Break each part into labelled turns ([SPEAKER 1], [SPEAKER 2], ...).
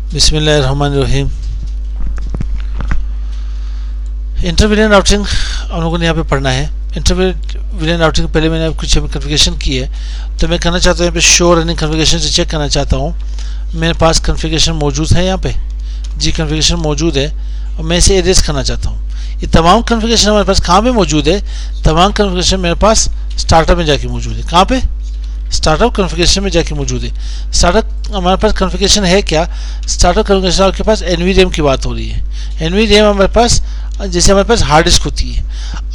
[SPEAKER 1] बिस्मिल्लाहिर्रहमानिर्रहीम। इंटरवीलियन राउटिंग हम लोगों ने यहाँ पे पढ़ना है। इंटरवीलियन राउटिंग के पहले मैंने कुछ कन्फिगरेशन की है, तो मैं करना चाहता हूँ यहाँ पे शो रनिंग कन्फिगरेशन से चेक करना चाहता हूँ मेरे पास कन्फिगरेशन मौजूद है। यहाँ पे जी कन्फिगरेशन मौजूद है और मैं इसे इरेज करना चाहता हूँ। ये तमाम कन्फिगरेशन हमारे पास कहाँ पे मौजूद है? तमाम कन्फिगरेशन मेरे पास स्टार्टअप में जाके मौजूद है। कहाँ पे? स्टार्टअप कन्फिगरेशन में जाके मौजूद है। स्टार्टअप हमारे पास कन्फिगरेशन है क्या? स्टार्टअप कन्फिगरेशन आपके पास NVRAM की बात हो रही है। NVRAM हमारे पास जैसे हमारे पास हार्ड डिस्क होती है।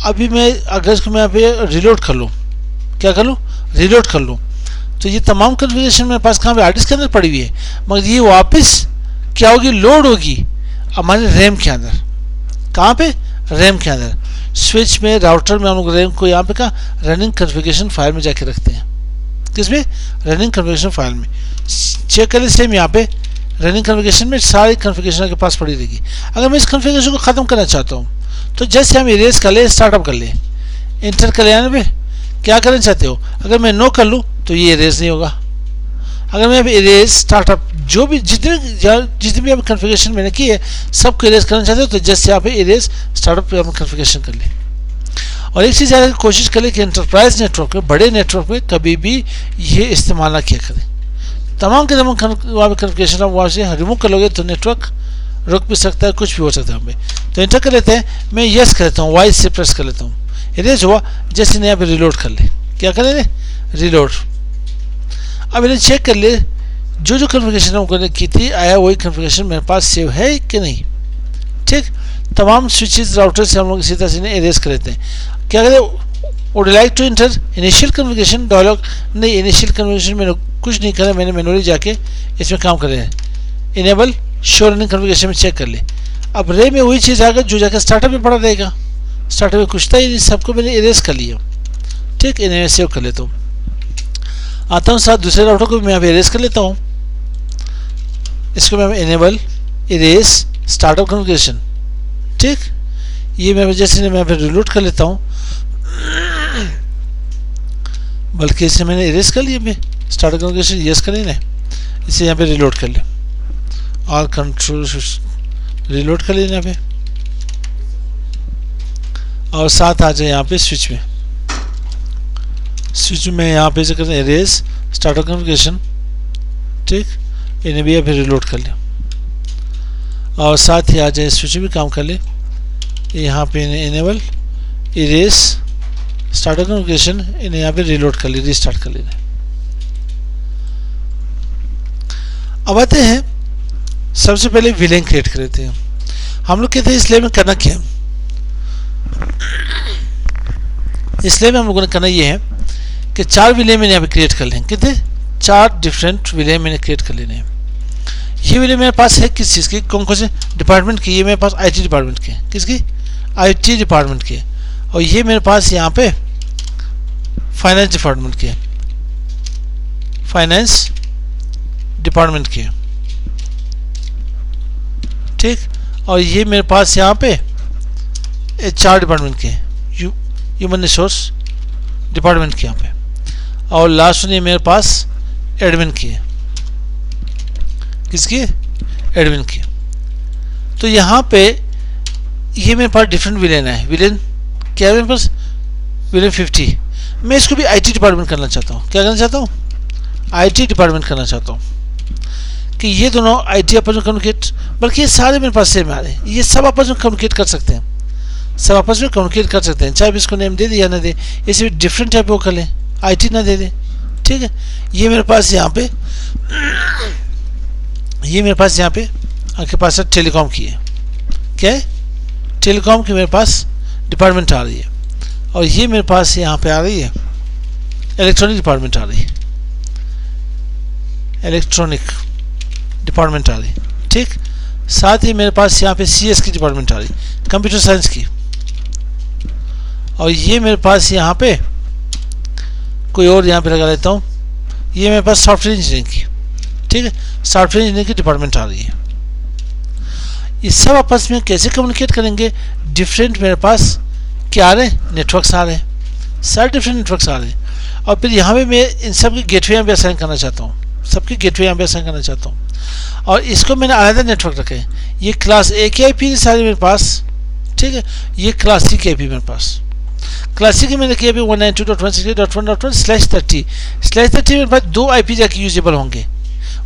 [SPEAKER 1] अभी मैं अगर इसको मैं यहाँ पे रिलोड कर लूँ, क्या कर लूँ? रिलोड कर लूँ, तो ये तमाम कन्फिगरेशन मेरे पास कहाँ पे? हार्ड डिस्क के अंदर पड़ी हुई है, मगर ये वापस क्या होगी? लोड होगी हमारे रैम के अंदर। कहाँ पे? रैम के अंदर। स्विच में, राउटर में हम लोग रैम को यहाँ पे कहाँ? रनिंग कन्फिगरेशन फाइल में जाके रखते हैं। किसमें? रनिंग कन्फिगरेशन फाइल में। चेक करें सेम यहाँ पे रनिंग कन्फिगरेशन में सारी कन्फिगरेशन के पास पड़ी रहेगी। अगर मैं इस कन्फिगरेशन को ख़त्म करना चाहता हूँ तो जैसे हम इरेज कर ले, स्टार्टअप कर ले, इंटर कर ले, यहाँ पे क्या करना चाहते हो? अगर मैं नो कर लूँ तो ये इरेज नहीं होगा। अगर मैं इरेज स्टार्टअप जो भी जितनी भी कन्फिगरेशन मैंने की है सबको इरेज करना चाहते हो तो जैसे यहाँ पे इरेज स्टार्टअप पे हम कन्फिगरेशन कर ले। और एक चीज़ ज़्यादा कोशिश करें कि एंटरप्राइज नेटवर्क में, बड़े नेटवर्क में कभी भी ये इस्तेमाल ना किया करें। तमाम के तमाम कन्फिगरेशन आप वहाँ से रिमूव कर लोगे तो नेटवर्क रुक भी सकता है, कुछ भी हो सकता है हमें। तो इंटर कर लेते हैं, मैं यस कर लेता हूँ, वाई से प्रेस कर लेता हूँ, इरेज हुआ। जैसे यहाँ पे रिलोड कर ले, क्या करें? रिलोड। अब इन्हें चेक कर ले, जो कन्फिगरेशन हमने की थी आया वही कन्फिगरेशन मेरे पास सेव है कि नहीं। ठीक, तमाम स्विचेस राउटर से हम लोग इसी तरह से इन्हें इरेज कर लेते हैं। क्या करें? Would like to enter initial configuration dialogue. नहीं, इनिशियल कन्फिगरेशन मैंने कुछ नहीं करा, मैंने मैनुअली जाके इसमें काम कर रहे हैं। इनेबल शो रनिंग कन्फिगरेशन में चेक कर ले। अब रे में वही चीज़ आ गई जो जाकर स्टार्टअप में पड़ा रहेगा। स्टार्टअप में कुछ था ही नहीं, सबको मैंने इरेज कर लिया। ठीक, इन्हें सेव कर लेता हूँ। आता हूँ साथ दूसरे राउटर को भी मैं यहाँ पे इरेज कर लेता हूँ। इसको मैं इनेबल इरेज स्टार्टअप कन्फिगरेशन। ठीक, ये मैं जैसे मैं फिर रिलोड कर लेता हूँ, बल्कि इसे मैंने इरेज कर लिया। मैं स्टार्टअप कन्फिगरेशन यस करें ना, इसे यहाँ पे रिलोड कर ले, ऑल कंट्रोल रिलोड कर लेना यहाँ पे, और साथ आ जाए यहाँ पे स्विच में। स्विच में यहाँ पे से करते हैं इरेज स्टार्टअप कन्फिगरेशन। ठीक, इन्हें भी यहाँ पे रिलोड कर ले, और साथ ही आ जाए स्विच भी काम कर ले। यहाँ पे इनेबल इरेज स्टार्टअप कन्फिगरेशन, इन्हें यहाँ पे रिलोड कर ले, रीस्टार्ट कर लेना। अब आते हैं, सबसे पहले विलेन क्रिएट कर लेते हैं। हम लोग कहते हैं इसलिए में करना क्या? इसलिए में हम लोगों ने करना ये है कि 4 विलेन मैंने यहाँ पे क्रिएट कर लें। कितने? 4 डिफरेंट विलेन मैंने क्रिएट कर लेने हैं। ये विलेन मेरे पास है किस चीज़ की? कौन कौन से डिपार्टमेंट की? ये मेरे पास IT डिपार्टमेंट के। किसकी? IT डिपार्टमेंट के। और ये मेरे पास यहाँ पे फाइनेंस डिपार्टमेंट के, फाइनेंस डिपार्टमेंट के। ठीक, और ये मेरे पास यहाँ पे HR डिपार्टमेंट के, ह्यूमन रिसोर्स डिपार्टमेंट के यहाँ पे। और लास्ट में मेरे पास एडमिन की है। किसकी? एडमिन की। तो यहाँ पे ये मेरे पास डिफरेंट विलेन है। विलेन क्या है मेरे पास? विलेन 50। मैं इसको भी IT डिपार्टमेंट करना चाहता हूँ। क्या करना चाहता हूँ? IT डिपार्टमेंट करना चाहता हूँ कि ये दोनों IT आपस में कम्युनिकेट, बल्कि ये सारे मेरे पास सेम आ रहे हैं। ये सब आपस में कम्युनिकेट कर सकते हैं, सब आपस में कम्युनिकेट कर सकते हैं, चाहे भी इसको नेम दे दे या ना दे। इसे भी डिफरेंट टाइप वो कर लें, IT ना दे दें। ठीक है, ये मेरे पास यहाँ पे, ये मेरे पास यहाँ पे आपके पास टेलीकॉम की है। क्या है? टेलीकॉम की मेरे पास डिपार्टमेंट आ रही है। और ये मेरे पास यहाँ पे आ रही है इलेक्ट्रॉनिक डिपार्टमेंट आ रही है, इलेक्ट्रॉनिक डिपार्टमेंट आ रही है। ठीक, साथ ही मेरे पास यहाँ पे CS की डिपार्टमेंट आ रही है, कंप्यूटर साइंस की। और ये मेरे पास यहाँ पे कोई और यहाँ पे लगा लेता हूँ, ये मेरे पास सॉफ्टवेयर इंजीनियरिंग की। ठीक है, सॉफ्टवेयर इंजीनियरिंग की डिपार्टमेंट आ रही है। ये सब आपस में कैसे कम्युनिकेट करेंगे? डिफरेंट मेरे पास क्या आ रहे हैं? नेटवर्क्स आ रहे हैं, सारे डिफरेंट नेटवर्क्स आ रहे हैं। और फिर यहाँ पे मैं इन सब की गेटवे भी असाइन करना चाहता हूँ। सबकी गेटवे यहाँ पे असाइन करना चाहता हूँ, और इसको मैंने अलग नेटवर्क रखा है। ये क्लास ए की आईपी सारी मेरे पास, ठीक है। ये क्लास सी की आईपी मेरे पास, क्लास सी की मैंने किया 192.168.1.30/30 मेरे पास 2 आईपी जाके यूजेबल होंगे।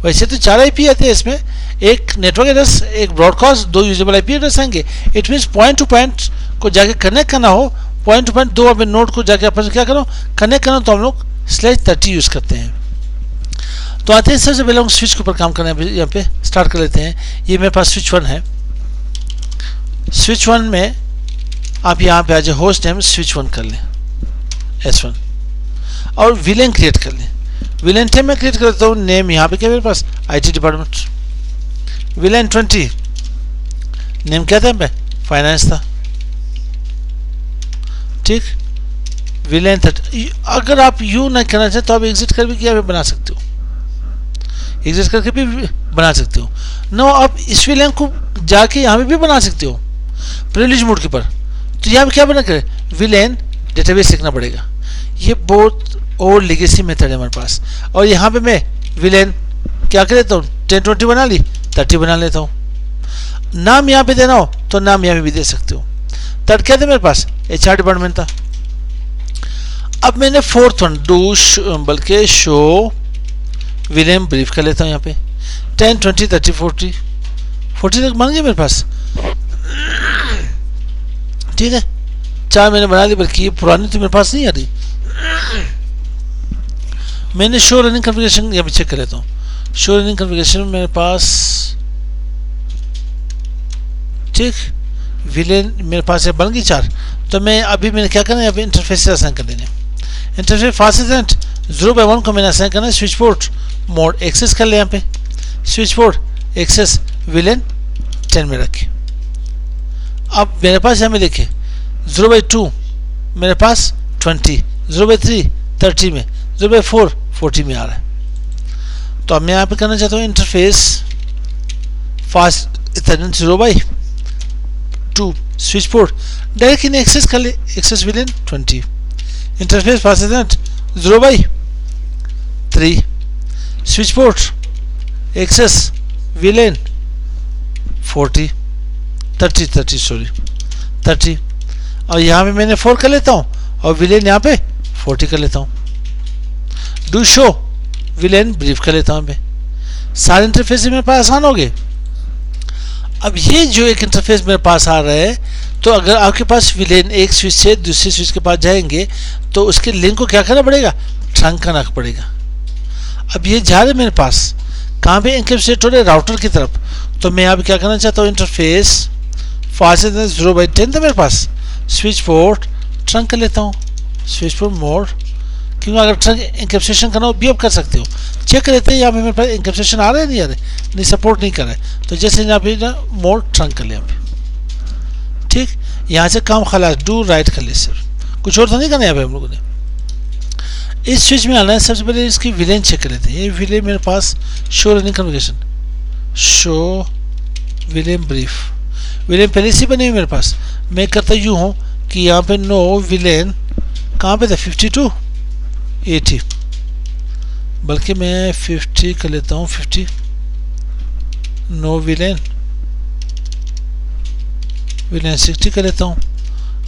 [SPEAKER 1] वैसे तो 4 आईपी आते हैं इसमें, एक नेटवर्क एड्रेस, एक ब्रॉडकास्ट, 2 यूजेबल आईपी एड्रेस आएंगे। It means point two point को जाके कनेक्ट करना हो, पॉइंट टू पॉइंट 2 नोड को जाके अपन क्या करो, कनेक्ट करना, तो हम लोग /30 यूज़ करते हैं। तो आते हैं सबसे पहले हम स्विच के ऊपर काम करना है, यहाँ पे स्टार्ट कर लेते हैं। ये मेरे पास स्विच 1 है। स्विच 1 में आप यहाँ पे आ जाए, होस्ट नेम स्विच 1 कर लें S1, और विलेन क्रिएट कर लें। विलेन टेम में क्रिएट करता हूँ, नेम यहाँ पे क्या मेरे पास IT डिपार्टमेंट। विलेन 20, नेम क्या था पे फाइनेंस था, ठीक। विलेन 30, अगर आप यू नहीं करना चाहते तो आप एग्जिट कर भी क्या बना सकते हो, एग्जिट करके भी बना सकते हो। नो, आप इस विलेन को जाके यहाँ पे भी बना सकते हो प्रिविलेज मोड के ऊपर। तो यहाँ पे क्या बना करे, विलेन डेटाबेस लिखना पड़ेगा। ये बहुत ओल्ड लेगेसी मेथड है हमारे पास। और यहाँ पे मैं विलेन क्या कर लेता हूँ, 1020 बना ली, 30 बना लेता हूँ। नाम यहाँ पे देना हो तो नाम यहाँ पे भी दे सकते हो। तब क्या था मेरे पास, HR डिपार्टमेंट था। अब मैंने 4th वन बल्कि शो विलेन ब्रीफ कर लेता हूँ यहाँ पे 10, 20, 30, 40 तक बन गया मेरे पास, ठीक है। 4 मैंने बना दी, बल्कि ये पुरानी तो मेरे पास नहीं आ रही। मैंने शो रनिंग कॉन्फ़िगरेशन यहाँ पे चेक कर लेता हूँ। शो रनिंग कॉन्फ़िगरेशन मेरे पास, ठीक, विलेन मेरे पास है, बन गई 4। तो मैं अभी मैंने क्या करना है, यहाँ पे इंटरफेस असाइन कर देने। इंटरफेस फास्ट 0/1 को मैंने असाइन करना है। स्विच पोर्ट मोड एक्सेस कर ले, यहाँ पे स्विच पोर्ट एक्सेस विलेन 10 में रखे। अब मेरे पास यहाँ में देखिए 0/2 मेरे पास 20, 0/3 30 में, 0/4 40 में आ रहा है। तो अब मैं यहाँ पे करना चाहता हूँ interface fast 0/2 switch port direct इन्हें एक्सेस कर ले, access VLAN 20। Interface fast 0/3 switch port access VLAN 30। और यहाँ पे मैंने 4 कर लेता हूँ, और विलेन यहाँ पे 40 कर लेता हूँ। डू शो विलेन ब्रीफ कर लेता हूँ मैं। सारे इंटरफेस मेरे पास आसान हो गए। अब ये जो एक इंटरफेस मेरे पास आ रहा है, तो अगर आपके पास विलेन एक स्विच से दूसरे स्विच के पास जाएंगे तो उसके लिंक को क्या करना पड़ेगा, ट्रंक करना पड़ेगा। अब ये जा रहे मेरे पास कहाँ पे, एनकैप्सुलेट हो रहे राउटर की तरफ। तो मैं यहाँ पे क्या करना चाहता हूँ, इंटरफेस फास्ट 0/10 था मेरे पास, स्विच पोर्ट ट्रंक कर लेता हूँ, स्विच पोर्ट मोड, क्योंकि अगर ट्रंक एनकैप्सुलेशन करना हो भी आप कर सकते हो। चेक कर लेते हैं यहाँ पे मेरे पास एनकैप्सुलेशन आ रहा है नहीं आ रहा है, नहीं सपोर्ट नहीं कर रहा है। तो जैसे यहाँ पे ना मोड ट्रंक कर ले यहाँ पे, ठीक। यहाँ से काम खलास, डू राइट कर ले, सिर्फ कुछ और तो नहीं करना यहाँ पे हम लोगों ने। इस स्विच में आना है, सबसे पहले इसकी विलेन चेक कर लेते हैं। ये विलेन मेरे पास show running configuration, show VLAN brief, VLAN पहले से बने हुए मेरे पास। मैं करता यूँ हूँ कि यहाँ पे नो विलेन कहाँ पे था, 52 80, बल्कि मैं 50 कर लेता हूँ, 50 नो विलेन 60 कर लेता हूँ,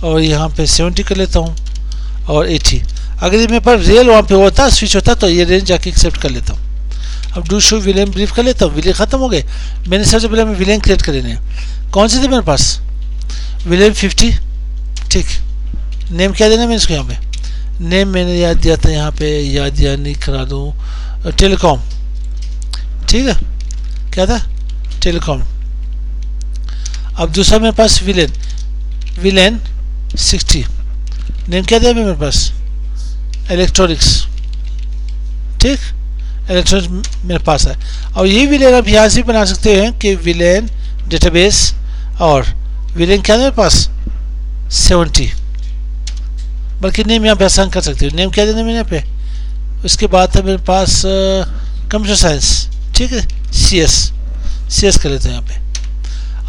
[SPEAKER 1] और यहाँ पे 70 कर लेता हूँ, और 80। अगर ये मेरे पास रियल वहाँ पे होता, स्विच होता, तो ये रेंज जाके एक्सेप्ट कर लेता हूँ। अब डू शो विलेन ब्रीफ कर लेता हूँ। विलेन खत्म हो गए। मैंने सबसे पहले मैं विलेन क्रिएट कर लेने, कौन से थे मेरे पास, विलेन 50, ठीक। नेम क्या देना है मैंने इसको, यहाँ पे नेम मैंने याद दिया था, यहाँ पे याद या नहीं करा दूँ, टेलीकॉम, ठीक है, क्या था, टेलीकॉम। अब दूसरा मेरे पास विलेन 60, नेम क्या दिया मेरे पास, इलेक्ट्रॉनिक्स, ठीक, इलेक्ट्रॉनिक्स मेरे पास है। और ये विलेन आप यहाँ से बना सकते हैं कि विलेन डेटाबेस, और विलेन क्या है मेरे पास 70, बल्कि नेम यहाँ पे आसान कर सकते हो। नेम क्या देना मैंने यहाँ पे, उसके बाद था मेरे पास कंप्यूटर साइंस, ठीक है, CS कर लेते हैं यहाँ पे।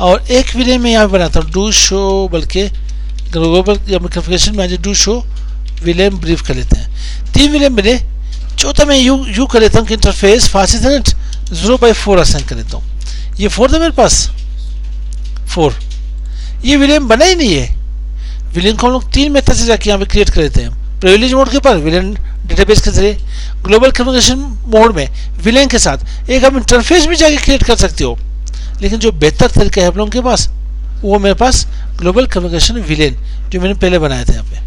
[SPEAKER 1] और एक विलेन में यहाँ पे बनाता हूँ डू शो, बल्कि ग्लोबल कॉन्फ़िगरेशन में आ जाए डू शो विलेन ब्रीफ कर लेते हैं। 3 विलेन मिले चौथा मैं यू कर लेता हूँ कि इंटरफेस फास्ट इथरनेट 0/4 असाइन कर लेता हूँ। ये 4 था मेरे पास 4। ये विलियन बना ही नहीं है। विलियन को हम लोग 3 मेथड से जाके यहाँ पे क्रिएट कर लेते हैं। प्रिविलेज मोड के ऊपर विलियन डेटाबेस के जरिए, ग्लोबल कम्युनिकेशन मोड में विलियन के साथ एक हम इंटरफेस भी जाके क्रिएट कर सकते हो, लेकिन जो बेहतर तरीका है आप लोगों के पास वो मेरे पास ग्लोबल कम्युनिकेशन विलियन जो मैंने पहले बनाया था यहाँ पे।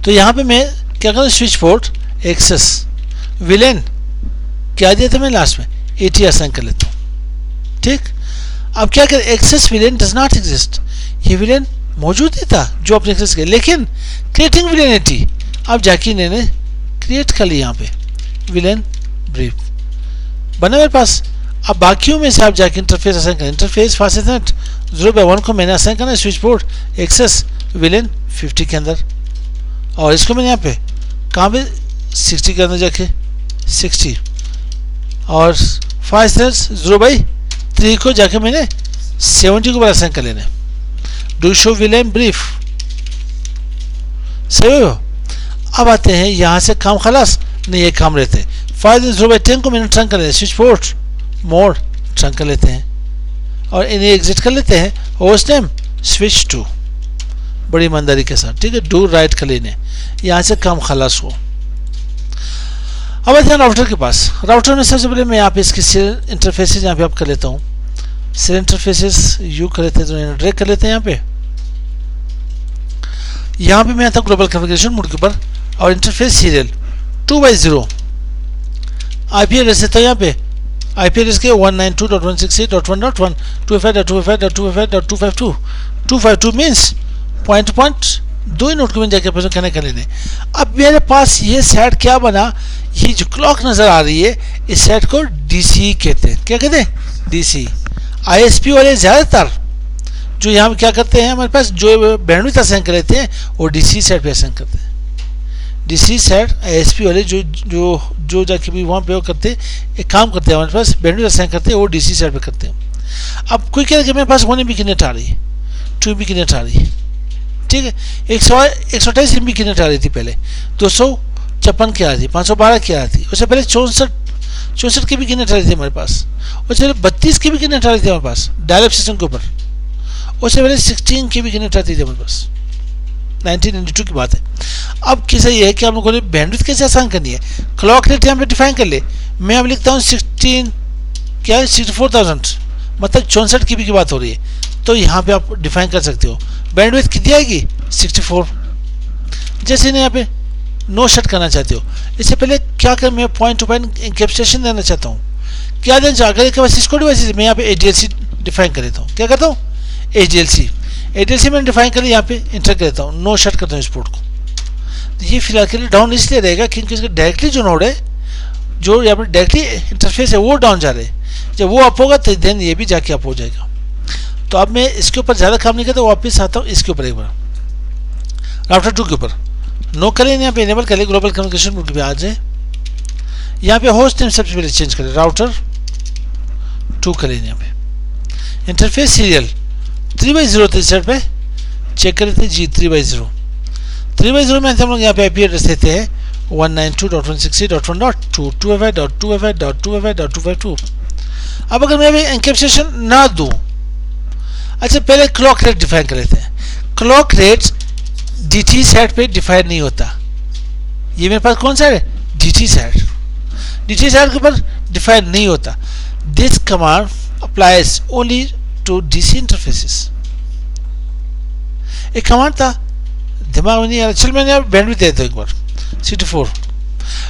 [SPEAKER 1] तो यहाँ पे मैं क्या करूँ, स्विच पोर्ट एक्सेस विलेन क्या दिया था मैं लास्ट में 80 असाइन कर लेता हूँ। ठीक, अब क्या करें, access VLAN does not exist. ये विलेन मौजूद ही था जो आपने एक्सेस किया, लेकिन क्रिएटिंग विलेन 80 अब जाके इन्होंने क्रिएट कर लिया। यहाँ पे विलेन ब्रीफ बना मेरे पास। अब बाकियों में से आप जाके इंटरफेस असाइन करें। इंटरफेस फास्ट इथरनेट 0/1 को मैंने असाइन करना है स्विच पोर्ट एक्सेस विलेन 50 के अंदर, और इसको मैंने यहाँ पे कहाँ पे 60 के अंदर जाके 60, और फास्ट इथरनेट 0/3 को जाके मैंने 70 के ऊपर असाइन कर लेना। डू शो विलेन ब्रीफ, सही हो। अब आते हैं यहाँ से काम खलास नहीं, ये काम रहते हैं। फास्ट इथरनेट 0/10 को मैंने ट्रंक कर लेना, स्विच पोर्ट मोड ट्रंक कर लेते हैं और इन्हें एग्जिट कर लेते हैं। होस्ट नेम स्विच टू, बड़ी ईमानदारी के साथ, ठीक है, डू राइट कर लेने, यहाँ से काम खलास हो। अब आते हैं राउटर के पास। राउटर में सबसे पहले मैं यहाँ पे इसकी सीरियल इंटरफेसेस यहाँ पे आप कर लेता हूँ। सीरियल इंटरफेसेस यू कर लेते हैं, तो इन्हें ड्रैग कर लेते हैं यहाँ पे। यहाँ पे मैं आता हूँ ग्लोबल कम्युनिकेशन मोड के ऊपर और इंटरफेस सीरियल 2/0 IP एड्रेस देता हूँ यहाँ पे। IP एड्रेस के 192.168.1.1 255.255.252 252 मीन्स पॉइंट टू पॉइंट 2 ही नोट को जाके कनेक्ट कर लेने। अब मेरे पास ये सेट क्या बना, ये जो क्लॉक नजर आ रही है इस सेट को DC कहते हैं। क्या कहते हैं, DC। ISP वाले ज़्यादातर जो यहाँ क्या करते हैं, हमारे पास जो बैंडविड्थ असाइन कर लेते हैं वो DC सेट पे असाइन करते हैं। DC सेट ISP वाले जो जाके भी वहाँ पे वो करते हैं, एक काम करते हैं, हमारे पास बैंडविड्थ असाइन करते हैं वो DC सेट पे करते हैं। अब कोई कह रहा है कि मेरे पास 1 MB की नेट आ रही है, 2 MB की नेट आ रही है, ठीक है, 128 MB की नेट आ रही थी पहले, 256 की आ रही थी, 512 की आ रही थी, उससे पहले 64 KB की नेट आ रही थी हमारे पास, उससे पहले 32 KB की नेट आ रही थी हमारे पास डायल अप सिस्टम के ऊपर, उससे पहले 16 KB की नेट आती थी हमारे पास। 1992 की बात है। अब किसा ये है कि हम लोगों ने बैंडविड्थ कैसे आसान करनी है, क्लॉक रेट यहाँ पे डिफाइन कर ले। मैं अब लिखता हूँ 64,000, मतलब 64 KB की बात हो रही है, तो यहाँ पे आप डिफाइन कर सकते हो। बैंडविड्थ कितनी आएगी 64। जैसे यहाँ पे नो शट करना चाहते हो, इससे पहले क्या कर, मैं पॉइंट टू पॉइंट इंक्रिप्शन देना चाहता हूँ। क्या देना चाहूँ, अगर एक सिस्को डिवाइस मैं यहाँ पे ADLC डिफाइन कर देता हूँ। क्या करता हूँ, ADLC मैंने डिफाइन कर यहाँ पे इंटर कर देता हूँ, नो शट करता हूँ इस पोर्ट को। तो ये फिलहाल के लिए डाउन इसलिए रहेगा क्योंकि इसका डायरेक्टली जो नोड है, जो यहाँ पर डायरेक्टली इंटरफेस है वो डाउन जा रहे हैं। जब वो अप होगा तो देन ये भी जाके अप हो जाएगा। तो अब मैं इसके ऊपर ज़्यादा काम नहीं करता, वापस आता हूँ इसके ऊपर एक बार, राउटर 2 के ऊपर नो करें, यहाँ पे इनेबल करें, ग्लोबल कम्युनिकेशन मोड पे आ जाए। यहाँ पे होस्ट नेम सबसे पहले चेंज करें, राउटर 2 करें। यहाँ पे इंटरफेस सीरियल 3/0 थे सेट पे, चेक कर लेते हैं जी। 3/0 में हम लोग यहाँ पे IP एड्रेस देते हैं 192.168.1.2 255.255.255.252। अब अगर मैं अभी एनकैप्सुलेशन ना दूं, अच्छा पहले क्लॉक रेट डिफाइन कर लेते हैं। क्लॉक रेट DT सेट पे डिफाइन नहीं होता। ये मेरे पास कौन सा है, DT सेट के ऊपर डिफाइन नहीं होता। This command applies only to DC interfaces. एक कमांड था, दिमाग में नहीं आ रहा, चल मैंने बैंडविड्थ दे देता हूँ एक बार 64।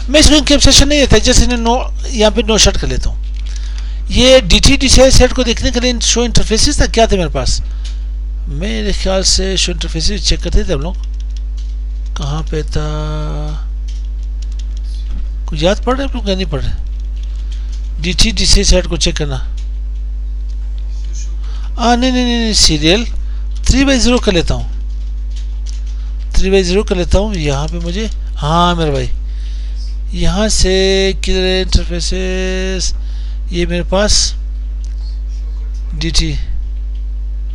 [SPEAKER 1] मैं इसको एनकैप्सुलेशन नहीं देता, जैसे यहाँ पे नो शट कर लेता हूँ। ये DT सेट को देखने के लिए शो इंटरफेसेस था, क्या थे मेरे पास, मेरे ख्याल से शो इंटरफेसेस चेक करते थे हम लोग, कहाँ पे था, कुछ याद पड़ रहा है आप लोग, नहीं पड़ रहा। DT सेट को चेक करना, नहीं, सीरियल 3/0 कर लेता हूँ, 3/0 कर लेता हूँ। यहाँ पे मुझे, हाँ मेरे भाई, यहाँ से किधर है इंटरफेसेस, ये मेरे पास DT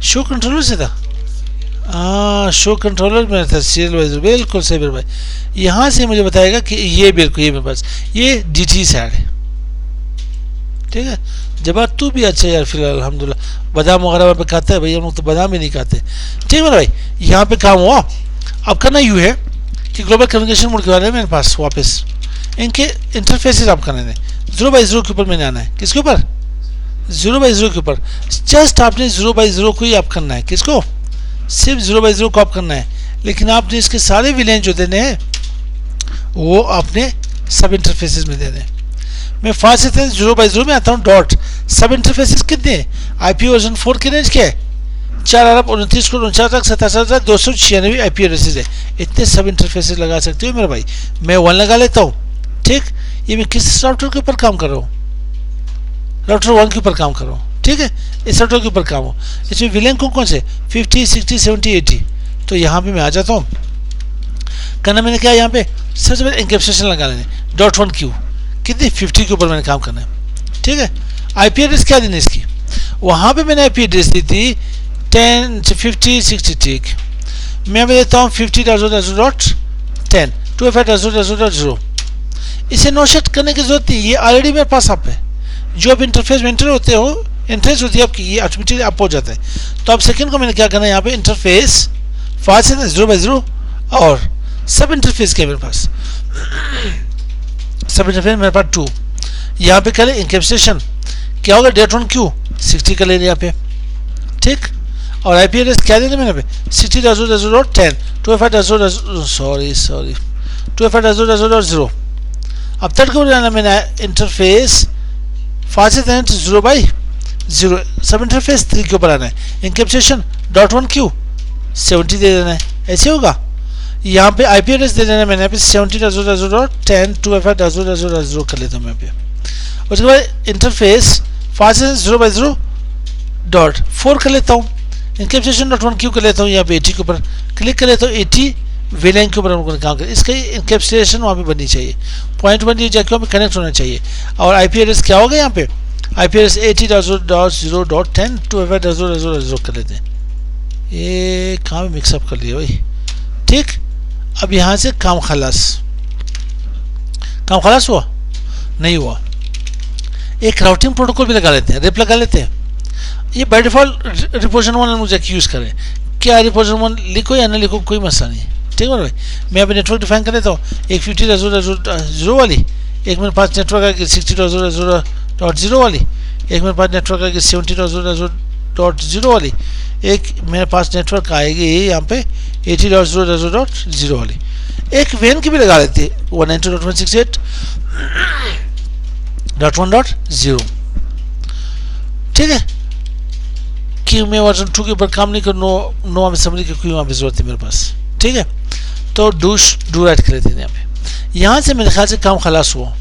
[SPEAKER 1] शो कंट्रोलर से था। शो कंट्रोलर में था सीरियल वाइज, बिल्कुल सही मेरे भाई। यहाँ से मुझे बताएगा कि ये बिल्कुल ये मेरे पास ये DT सैड है, ठीक है। जब तू भी अच्छा यार, फिलहाल अल्हम्दुलिल्लाह। बादाम वगैरह वहाँ पे खाते हैं भाई, हम लोग तो बादाम ही नहीं खाते, ठीक है भाई। यहाँ पे काम हुआ। अब करना यूँ है कि ग्लोबल कम्युनिकेशन मोड के बारे में मेरे पास वापस इनके इंटरफेसेस आप करने दें। 0x0 के ऊपर मैंने आना है, किसके ऊपर? 0x0 के ऊपर। जस्ट आपने 0x0 को ही आप करना है, किसको? सिर्फ 0x0 को आप करना है। लेकिन आपने इसके सारे विलेन जो देने हैं वो आपने सब इंटरफेसेस में देने हैं। मैं 0x0 में आता हूँ। डॉट सब इंटरफेसेस कितने हैं? IP वर्जन 4 की रेंज क्या है? 4,29,49,87,296 IP एड्रेसेस है। इतने सब इंटरफेसेस लगा सकते हो मेरे भाई। मैं 1 लगा लेता हूँ, ठीक। ये मैं किस राउटर के ऊपर काम कर रहा हूँ? राउटर 1 के ऊपर काम कर रहा हूँ, ठीक है। इस राउटर के ऊपर काम हो। इसमें विलेन कौन से? 50, 60, 70, 80। तो यहाँ पे मैं आ जाता हूँ। करना मैंने क्या यहाँ पे? सबसे पहले एनकैप्सुलेशन लगा लेने। .1Q कितनी? 50 के ऊपर मैंने काम करना है, ठीक है। IP एड्रेस क्या देनी इसकी? वहाँ पे मैंने IP एड्रेस दी थी 10, 50, 60, ठीक। मैं भी देता हूँ 50.0.10 2FA.0.0.0। इसे नो सेट करने की जरूरत नहीं, ये ऑलरेडी मेरे पास आप है। जो आप इंटरफेस में एंटर होते हो, इंटरफेस होती है आपकी, ये ऑटोमेटिकली आप हो जाता है। तो अब सेकंड को मैंने क्या करना है यहाँ पे? इंटरफेस 0x0 और सब इंटरफेस क्या मेरे पास? सब इंटरफेस मेरे पास 2। यहाँ पे करें इंकैप्सुलेशन, क्या होगा? .1Q 60 कर लेंगे यहाँ पे, ठीक। और IP एड्रेस क्या देना मैंने पे? 60.0.10 2FA.0.0.0। अब थर्ड को बनाना मैंने इंटरफेस 0x0 सब इंटरफेस 3 के ऊपर आना है। इंकैप्सुलेशन .1Q 70 दे देना है, ऐसे होगा। यहाँ पे IP एड्रेस दे देना है मैंने यहाँ पे 70.0.0.10 2FA.0.0.0 कर लेता हूँ मैं पे। उसके बाद इंटरफेस 0x0.4 कर लेता हूँ। इंकैप्सुलेशन .1Q कर लेता हूँ यहाँ पे 80 के ऊपर क्लिक कर लेता हूँ। 80 वेलाइन के ऊपर हमको काम करें, इसका इंकैप्सुलेशन वहाँ पे बननी चाहिए। पॉइंट 1 जाके वहाँ पे कनेक्ट होना चाहिए। और IP एड्रेस क्या होगा यहाँ पे? IP एड्रेस 80.0.0.10 2FA.0.0.0 कर लेते हैं। ये काम मिक्सअप कर लिया भाई, ठीक। अब यहाँ से काम खलास हुआ? नहीं हुआ। एक राउटिंग प्रोटोकॉल भी लगा लेते हैं, रिप लगा लेते हैं। ये बाय डिफॉल्ट रिपोर्शन 1 मुझे यूज़ करें। क्या रिपोर्शन 1 लिखो या ना लिखो कोई मसला नहीं, ठीक है भाई। मैं अभी नेटवर्क डिफाइन कर लेता हूँ। एक 50.0.0 वाली, एक मेरे पास नेटवर्क आएगी 60.0.0.0 वाली, एक मेरे पास नेटवर्क आएगी 70.0.0.0 वाली, एक मेरे पास नेटवर्क आएगी यहाँ पे 80.0.0.0 वाली। एक वेन की भी लगा लेती है 192.168.1.0, ठीक है। कि मैं वर्जन 2 के ऊपर काम नहीं कर, नो समझ के कोई वहाँ पे जरूरत है मेरे पास, ठीक है। तो डू राइट कर लेते हैं यहाँ पे। यहाँ से मेरे ख्याल से काम खलास हुआ।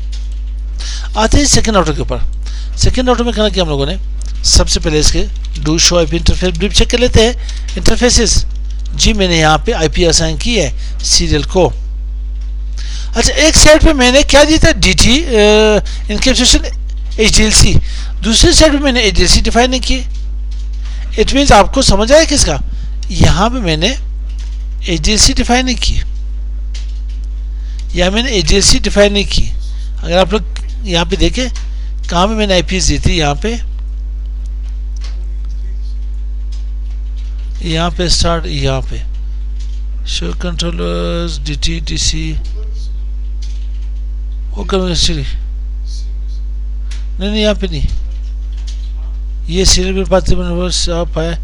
[SPEAKER 1] आते हैं सेकंड राउटर के ऊपर। सेकंड राउटर में करना किया हम लोगों ने? सबसे पहले इसके do show IP interface brief check कर लेते हैं। इंटरफेसेस जी मैंने यहाँ पे IP असाइन की है सीरियल को। अच्छा, एक साइड पे मैंने क्या दिया था? DT इंकैप्सुलेशन HDLC। दूसरी साइड पे मैंने HDLC डिफाइन नहीं की। इट मीन्स आपको समझ आया किसका? यहाँ पे मैंने HDLC डिफाइन नहीं की, या मैंने HDLC डिफाइन नहीं की। अगर आप लोग यहाँ पे देखें कहाँ पे मैंने IPs दी थी, यहाँ पे स्टार्ट, यहाँ पे शो कंट्रोलर्स DT DC वो कम्युनिकेशन नहीं, यहाँ पे नहीं। ये सीरियल पास आप है,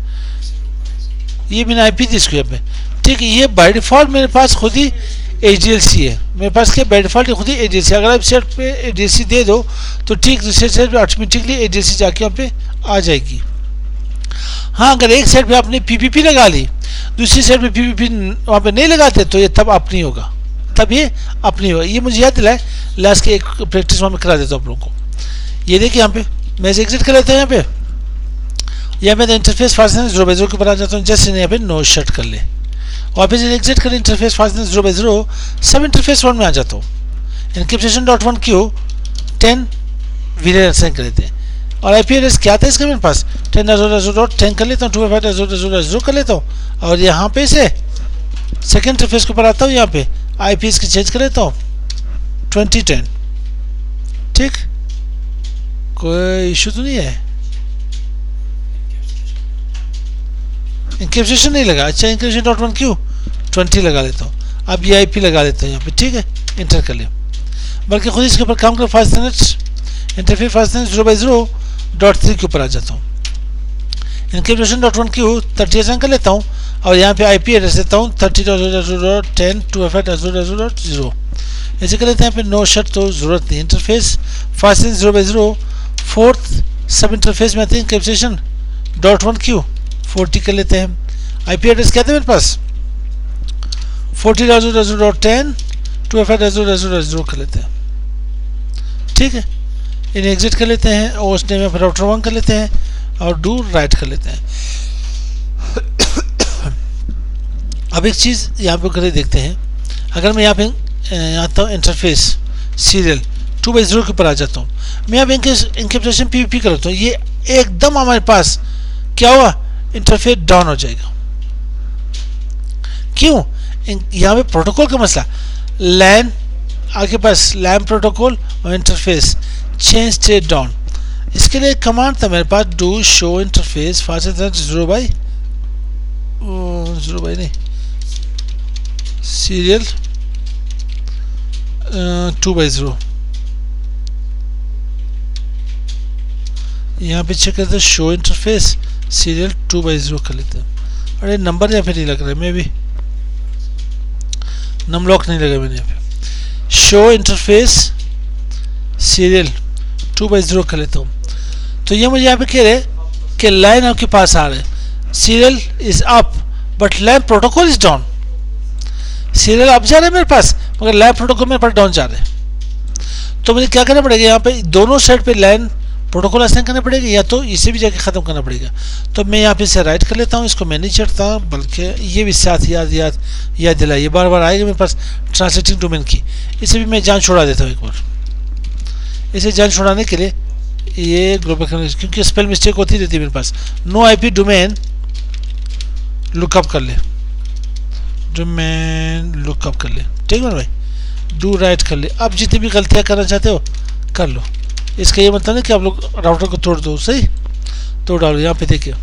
[SPEAKER 1] ये मैंने IP दी इसको यहाँ पे, ठीक है। ये बाय डिफॉल्ट मेरे पास खुद ही HDLC है। मेरे पास क्या बाय डिफॉल्ट खुद ही HDLC। अगर आप सेट पे HDLC दे दो तो ठीक दूसरे साइड पे ऑटोमेटिकली HDLC जाके यहाँ पे आ जाएगी। हाँ, अगर एक साइड पे आपने PPP लगा ली, दूसरी साइड पे PPP वहाँ पे नहीं लगाते तो ये तब अप नहीं होगा, तब ये अप नहीं होगा। ये मुझे याद दिलाए, लास्ट के एक प्रैक्टिस वहाँ में करा देता हूँ आप लोगों को। ये देखिए यहाँ पे मैं एग्जिट कर लेता हूँ। यहाँ पे इंटरफेस 0x0 के ऊपर आ जाता हूँ। जैसे यहाँ पे नो शट कर ले, वापस एग्जिट कर इंटरफेस 0x0 सब इंटरफेस 1 में आ जाता हूँ। इंक्रिप्शन .1Q 10 वीडियो असाइन कर देते हैं। और आईपी एड्रेस क्या था इसका मेरे पास 10.0.0.10 कर लेता हूँ, 255.0.0.0 कर लेता हूँ, और यहाँ पे से सेकेंड इंटरफेस के ऊपर आता हूँ, यहाँ पे आईपी इसकी चेंज कर लेता हूँ 2010। ठीक, कोई इशू तो नहीं है, इंक्रिप्शन नहीं लगा। अच्छा, इंक्रिप्शन डॉट वन क्यों 20 लगा लेता हूँ। अब ये आईपी लगा लेता हूँ यहाँ पे, ठीक है, इंटर कर लिया। बल्कि खुद इसके ऊपर काम कर, फास्टनेट इंटरफेस फास्टनेट 0/0.3 के ऊपर आ जाता हूँ। इंक्रिप्शन डॉट वन क्यू 30 कर लेता हूँ, और यहाँ पे आईपी एड्रेस देता हूँ 30.0.0.10 255.0.0। ऐसे कर लेते हैं, यहाँ पे नो शर्ट तो जरूरत नहीं। इंटरफेस फास्टनेट 0/0 फोर्थ सब इंटरफेस में आते हैं इंक्रिप्शन डॉट वन क्यू 40 कर लेते हैं। आईपी एड्रेस क्या था मेरे पास 40.0.0.10 255.0.0.0 कर लेते हैं। ठीक है, इन्हें एग्जिट कर लेते हैं, और उस नेम में राउटर 1 कर लेते हैं, और डू राइट कर लेते हैं। अब एक चीज़ यहाँ पे करके देखते हैं, अगर मैं यहाँ पे आता हूँ इंटरफेस सीरियल 2/0 के ऊपर आ जाता हूँ, मैं यहाँ पे इंक्रिप्शन पीवीपी करता हूँ, ये एकदम हमारे पास क्या हुआ, इंटरफेस डाउन हो जाएगा। क्यों, यहाँ पे प्रोटोकॉल का मसला, लैन आपके पास लैन प्रोटोकॉल और इंटरफेस चेंज स्टेट डाउन। इसके लिए कमांड था मेरे पास डू शो इंटरफेस फास्ट 0 नहीं सीरियल 2/0। यहाँ पे चेक करते हैं शो इंटरफेस सीरियल 2/0 कर लेते हैं। अरे नंबर यहाँ पे नहीं लग रहा है, मैं भी नम लॉक नहीं लगा मैंने यहाँ पे। शो इंटरफेस सीरियल 2/0 कर लेता हूँ। तो ये मुझे यहाँ पे कह रहे कि लाइन आपके पास आ रहा है, serial is up but line protocol is down. Serial up जा रहा है मेरे पास, मगर लाइन प्रोटोकॉल मेरे पास डाउन जा रहा है। तो मुझे क्या करना पड़ेगा, यहाँ पे दोनों साइड पे लाइन प्रोटोकॉल असाइन करना पड़ेगा, या तो इसे भी जाके ख़त्म करना पड़ेगा। तो मैं यहाँ पे इसे राइट कर लेता हूँ, इसको मैं नहीं चढ़ता, बल्कि ये भी साथ याद दिलाइए, बार बार आएगा मेरे पास ट्रांसलेटिंग डोमेन की। इसे भी मैं जान छोड़ा देता हूँ एक बार। इसे जान छोड़ाने के लिए ये ग्लोबल कनेक्शन, क्योंकि स्पेल मिस्टेक होती रहती है मेरे पास। नो आईपी डोमेन लुकअप कर ले, डोमेन लुकअप कर ले, ठीक है भाई, डू राइट कर ले। अब जितनी भी गलतियाँ करना चाहते हो कर लो, इसका ये मतलब नहीं कि आप लोग राउटर को तोड़ दो, सही तोड़ डालो। यहाँ पे देखिए,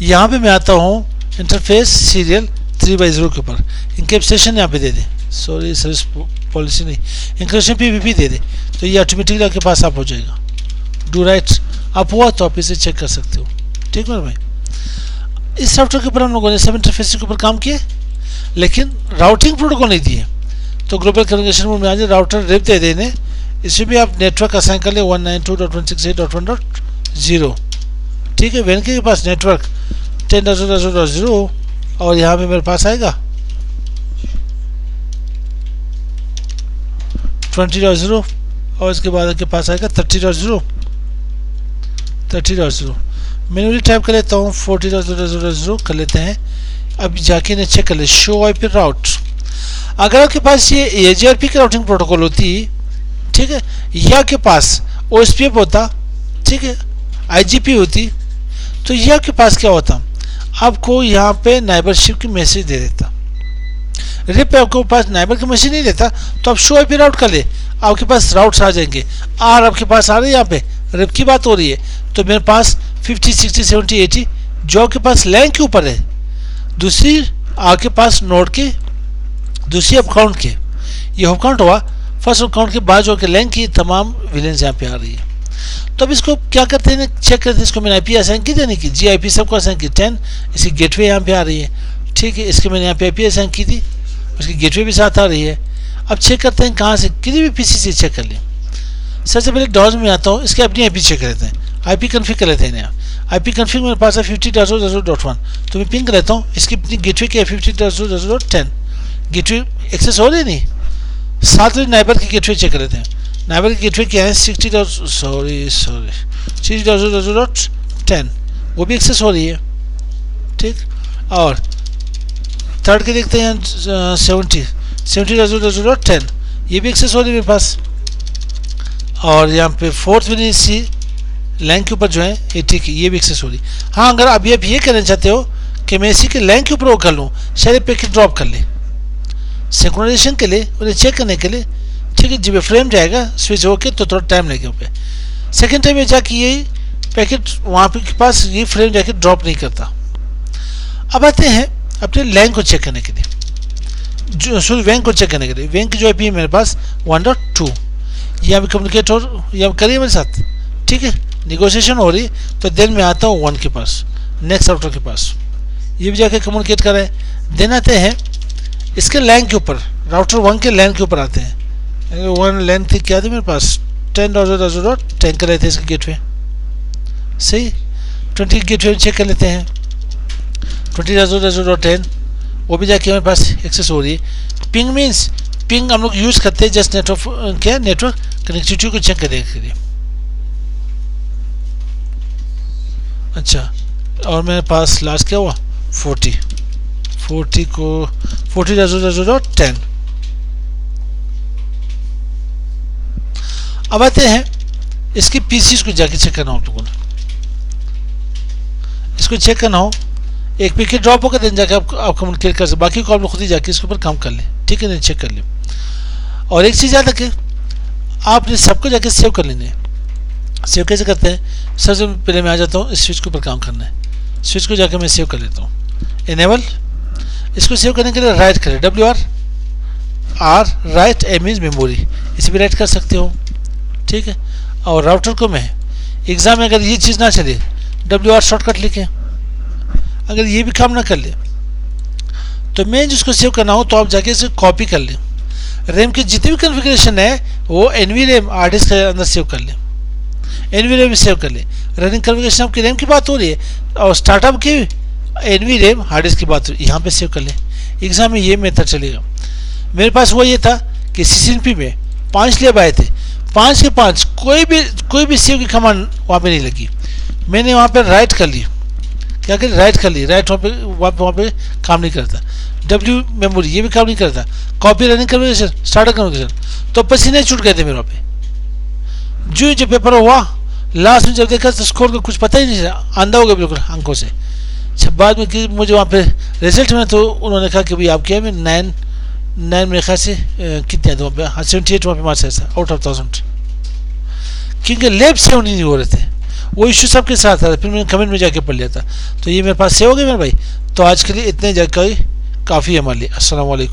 [SPEAKER 1] यहाँ पे मैं आता हूँ इंटरफेस सीरियल 3/0 के ऊपर, इंक्रिप्शन यहाँ पे दे दे, सॉरी सर्विस पॉलिसी नहीं, इंक्रिप्शन पीवीपी दे दे, तो ये ऑटोमेटिकली आपके पास आप हो जाएगा। डू राइट आप हुआ तो आप इसे चेक कर सकते हो, ठीक है भाई। इस सॉफ्टवेयर के ऊपर हम लोगों ने सब इंटरफेस के ऊपर काम किए, लेकिन राउटिंग प्रोटोकॉल नहीं दिए। तो ग्लोबल कम्युनिकेशन मोड में आ जाए, राउटर रेप दे देने, इसमें भी आप नेटवर्क असाइन कर ले 192.168.1.0, ठीक है। वेनके के पास नेटवर्क 10.0.0.0, और यहाँ पे मेरे पास आएगा 20.0, और इसके बाद आपके पास आएगा 30.0 मैन्युअली टाइप कर लेता हूँ, 40.0.0.0 कर लेते हैं। अब जाके इन्हें चेक कर ले, शो आईपी राउट। अगर आपके पास ये एजीआरपी की राउटिंग प्रोटोकॉल होती, ठीक है, या के पास ओएसपीएफ होता, ठीक है, आईजीपी होती, तो ये आपके पास क्या होता, आपको यहाँ पे नाइबरशिप की मैसेज दे देता। रिप आपके पास नाइबर की मैसेज नहीं देता, तो आप शो आईपी राउट कर ले, आपके पास राउट्स आ जाएंगे। आर आपके पास आ रहे हैं, यहाँ पे रिप की बात हो रही है, तो मेरे पास 50 60 70 80 जो आपके पास लैन के ऊपर है, दूसरी आपके पास नोड के दूसरी अकाउंट के, ये अकाउंट हुआ फर्स्ट अकाउंट के बाद जो कि लैन की तमाम विलेंस यहाँ पे आ रही है। तो अब इसको क्या करते हैं, चेक करते हैं, इसको मैंने आईपी असाइन की थी, नहीं की, जी आईपी सबको असाइन की 10, इसकी गेटवे यहाँ पे आ रही है, ठीक है। इसके मैंने यहाँ पे आईपी असाइन की थी, उसकी गेटवे भी साथ आ रही है। अब चेक करते हैं कहाँ से, किसी भी पीसी से चेक कर लें। सबसे पहले डॉज में आता हूँ, इसके अपनी आईपी चेक कर लेते हैं, आईपी कन्फिग कर लेते हैं। यहाँ आईपी कन्फिग मेरे पास है 50.0.0.1, तो मैं पिंग रहता हूँ, इसकी अपनी गेटवे क्या है 50.0.0.10, गेटवे एक्सेस हो रही नहीं। साथ में नाइबर की गेटवे चेक कर लेते हैं, नाइबर की गेटवे क्या है 60.0.0.10, वो भी एक्सेस हो रही है, ठीक। और थर्ड के देखते हैं 70.0.0.10, ये भी एक्सेस हो रही है मेरे पास। और यहाँ पे फोर्थ में सी लैंग के ऊपर जो है ये ठीक है, ये भी एक्सेस हो रही। हाँ, अगर अभी आप ये कहना चाहते हो कि मैं इसी के लैंग के ऊपर वो कर लूँ, शायद पैकेट ड्रॉप कर ले सिंक्रोनाइजेशन के लिए, उन्हें चेक करने के लिए, ठीक है। जब फ्रेम जाएगा स्विच होके तो थोड़ा टाइम लगेगा पे। सेकेंड टाइम ये जाके ये पैकेट वहाँ पे के पास ये फ्रेम जाके ड्रॉप नहीं करता। अब आते हैं अपने लैंग को चेक करने के लिए, जो सॉरी वेंग को चेक करने के लिए। वेंग की जो आई पी है मेरे पास 1.2, यहाँ पे कम्युनिकेट हो, यहाँ करिए मेरे साथ, ठीक है। निगोशिएशन हो रही, तो देन मैं आता हूँ 1 के पास, नेक्स्ट राउटर के पास, ये भी जाके कम्युनिकेट कर रहे हैं। देन आते हैं इसके लैंग के ऊपर, राउटर 1 के लैंग के ऊपर आते हैं। 1 लैंग थी क्या थी मेरे पास 10.10 कर रहे थे इसके गेटवे, सही। 20 गेटवे चेक कर लेते हैं, 20.10 वो भी जाके हमारे पास एक्सेस हो रही है। पिंग मीन्स पिंग हम लोग यूज़ करते हैं जस्ट नेटवर्क क्या नेटवर्क कनेक्टिविटी को चेक करने के लिए। अच्छा, और मेरे पास लास्ट क्या हुआ 40 को 40.10। अब आते हैं इसकी पीसीज को जाके चेक करना हो, आप लोगों ने इसको चेक करना हो, एक पैकेट ड्रॉप होकर देन जाके आप कम्युनिकेट कर सकते, बाकी को आप लोग खुद ही जाके इसके ऊपर काम कर लें, ठीक है ना, चेक कर लें। और एक चीज़ याद रखें, आपने सबको जाके सेव कर लेने। सेव कैसे करते हैं, सबसे पहले मैं आ जाता हूँ इस स्विच के ऊपर काम करना है, स्विच को जाकर मैं सेव कर लेता हूँ। इनेबल, इसको सेव करने के लिए राइट करें, WR राइट मीन्स मेमोरी, इसे भी राइट कर सकते हो, ठीक है। और राउटर को मैं एग्जाम में अगर ये चीज़ ना चले WR शॉर्टकट लिखें, अगर ये भी काम ना कर ले तो मैं जिसको सेव करना हो तो आप जाके इसे कॉपी कर लें। रैम की जितनी भी कॉन्फ़िगरेशन है वो NVRAM हार्ड डिस्क के अंदर सेव कर लें, NVRAM में सेव कर लें। रनिंग कॉन्फ़िगरेशन आपकी रैम की बात हो रही है और स्टार्टअप की NVRAM हार्ड डिस्क की बात हो रही है, यहाँ पे सेव कर लें। एग्जाम में ये मेथड चलेगा। मेरे पास वो ये था कि CCNP में 5 लेब आए थे, 5 के 5 कोई भी सेव की कमांड वहाँ पे नहीं लगी। मैंने वहाँ पे राइट कर ली, क्या करें राइट कर ली, राइट वहाँ पे काम नहीं करता। W मेमोरी ये भी काम नहीं करता। Copy running conversation starter conversation तो पसीने छूट गए थे मेरे पे। जो पेपर हुआ लास्ट में जब देखा तो स्कोर का कुछ पता ही नहीं चला, अंधा हो गया बिल्कुल अंकों से। जब बाद में कि मुझे वहाँ पे रिजल्ट में तो उन्होंने कहा कि भाई आपके में 9 मेरे ख्याल से कितने आते वहाँ पे, हाँ 78 वहाँ पे मार्क्स ऐसा आउट ऑफ 1000, क्योंकि लेब सेव नहीं हो रहे थे। वो इश्यू सबके साथ था, फिर मैंने कमेंट में जाके पढ़ लिया था। तो ये मेरे पास सेव हो गया मेरे भाई। तो आज के लिए इतने जगह काफ़ी है हमारे लिए। अस्सलाम वालेकुम।